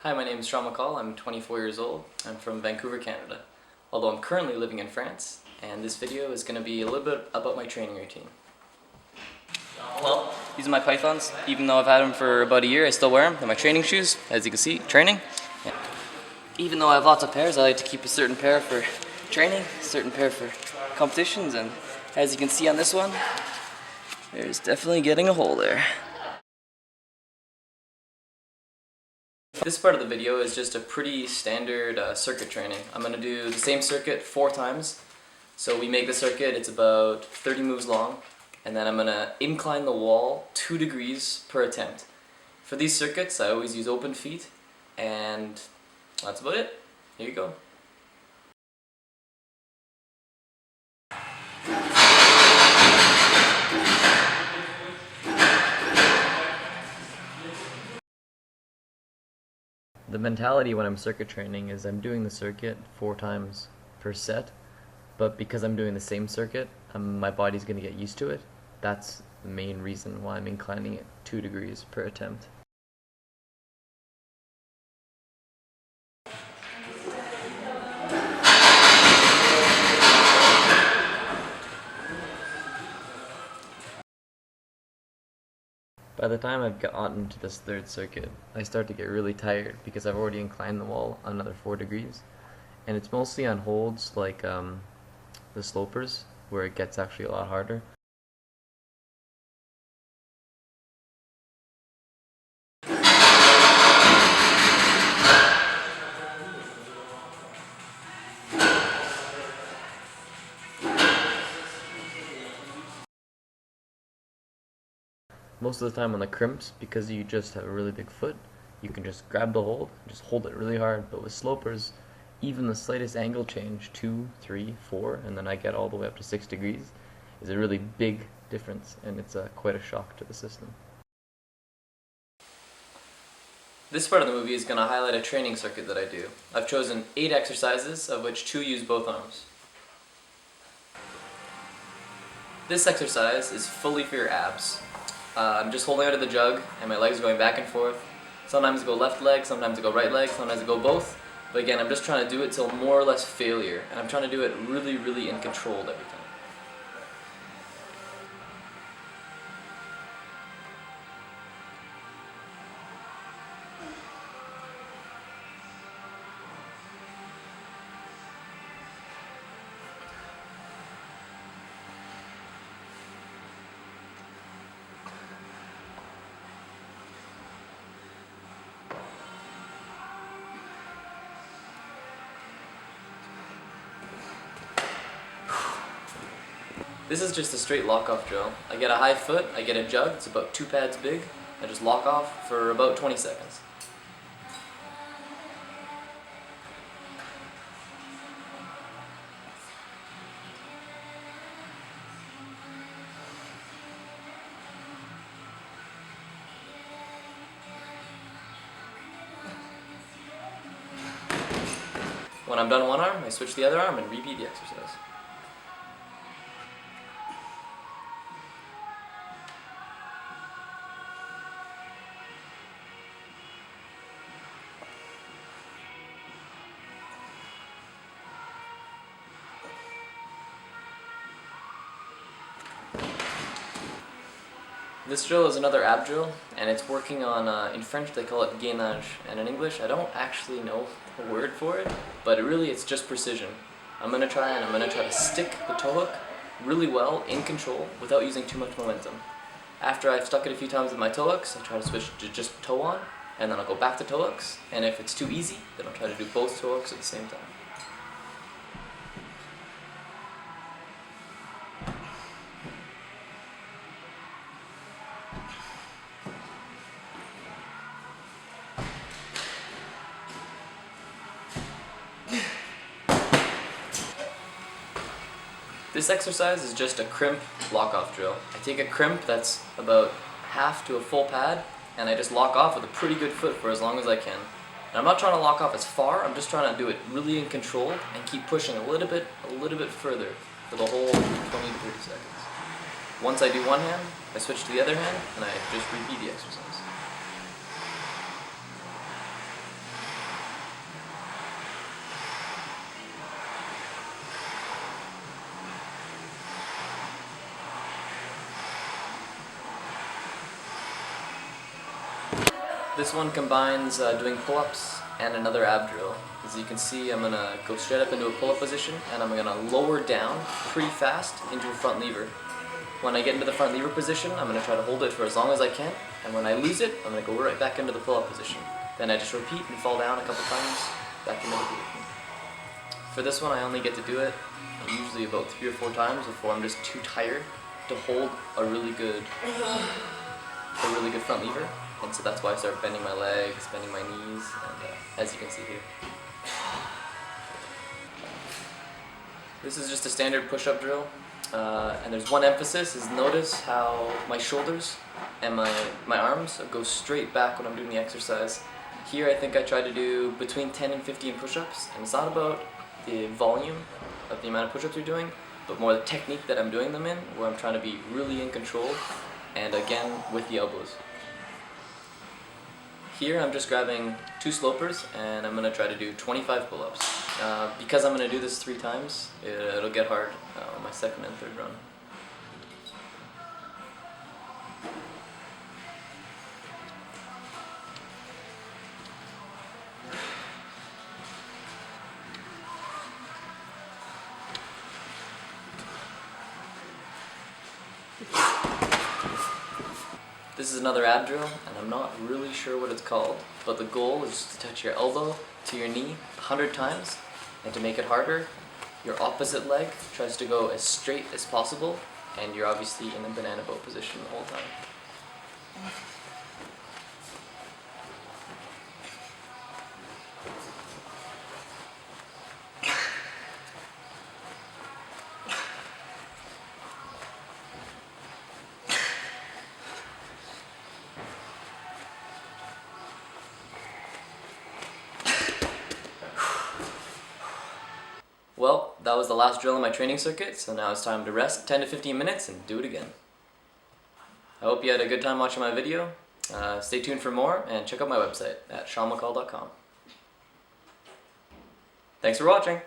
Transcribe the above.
Hi, my name is Sean McColl. I'm 24 years old. I'm from Vancouver, Canada. Although I'm currently living in France, and this video is going to be a little bit about my training routine. Well, these are my pythons. Even though I've had them for about a year, I still wear them. They're my training shoes, as you can see, training. Yeah. Even though I have lots of pairs, I like to keep a certain pair for training, a certain pair for competitions, and as you can see on this one, there's definitely getting a hole there. This part of the video is just a pretty standard circuit training. I'm going to do the same circuit 4 times. So we make the circuit, it's about 30 moves long, and then I'm going to incline the wall 2 degrees per attempt. For these circuits, I always use open feet, and that's about it. Here you go. The mentality when I'm circuit training is I'm doing the circuit 4 times per set, but because I'm doing the same circuit, my body's going to get used to it. That's the main reason why I'm inclining it 2 degrees per attempt. By the time I've gotten to this 3rd circuit, I start to get really tired because I've already inclined the wall another 4 degrees. And it's mostly on holds like the slopers, where it gets actually a lot harder. Most of the time on the crimps, because you just have a really big foot, you can just grab the hold, just hold it really hard. But with slopers, even the slightest angle change, 2, 3, 4, and then I get all the way up to 6 degrees, is a really big difference, and it's quite a shock to the system. This part of the movie is going to highlight a training circuit that I do. I've chosen 8 exercises, of which 2 use both arms. This exercise is fully for your abs. I'm just holding onto the jug, and my legs are going back and forth. Sometimes I go left leg, sometimes I go right leg, sometimes I go both. But again, I'm just trying to do it till more or less failure, and I'm trying to do it really, really in controlled every time. This is just a straight lock-off drill. I get a high foot, I get a jug, it's about 2 pads big. I just lock off for about 20 seconds. When I'm done one arm, I switch to the other arm and repeat the exercise. This drill is another ab drill, and it's working on, in French they call it gainage, and in English I don't actually know the word for it, but it's just precision. I'm going to try to stick the toe hook really well, in control, without using too much momentum. After I've stuck it a few times with my toe hooks, I try to switch to just toe on, and then I'll go back to toe hooks, and if it's too easy, then I'll try to do both toe hooks at the same time. This exercise is just a crimp lock-off drill. I take a crimp that's about half to a full pad, and I just lock off with a pretty good foot for as long as I can. And I'm not trying to lock off as far, I'm just trying to do it really in control and keep pushing a little bit further for the whole 20 to 30 seconds. Once I do one hand, I switch to the other hand, and I just repeat the exercise. This one combines doing pull-ups and another ab drill. As you can see, I'm going to go straight up into a pull-up position, and I'm going to lower down pretty fast into a front lever. When I get into the front lever position, I'm going to try to hold it for as long as I can, and when I lose it, I'm going to go right back into the pull-up position. Then I just repeat and fall down a couple times, back into the position. For this one, I only get to do it usually about 3 or 4 times before I'm just too tired to hold a really good front lever. And so that's why I start bending my legs, bending my knees, and as you can see here. This is just a standard push-up drill, and there's one emphasis, is notice how my shoulders and my arms go straight back when I'm doing the exercise. Here I think I try to do between 10 and 15 push-ups, and it's not about the volume of the amount of push-ups you're doing, but more the technique that I'm doing them in, where I'm trying to be really in control, and again with the elbows. Here I'm just grabbing 2 slopers, and I'm going to try to do 25 pull-ups. Because I'm going to do this 3 times, it'll get hard on my second and third run. This is another ab drill, and I'm not really sure what it's called, but the goal is to touch your elbow to your knee 100 times, and to make it harder, your opposite leg tries to go as straight as possible, and you're obviously in a banana boat position the whole time. Well, that was the last drill in my training circuit, so now it's time to rest 10 to 15 minutes and do it again. I hope you had a good time watching my video. Stay tuned for more, and check out my website at seanmccall.com. Thanks for watching!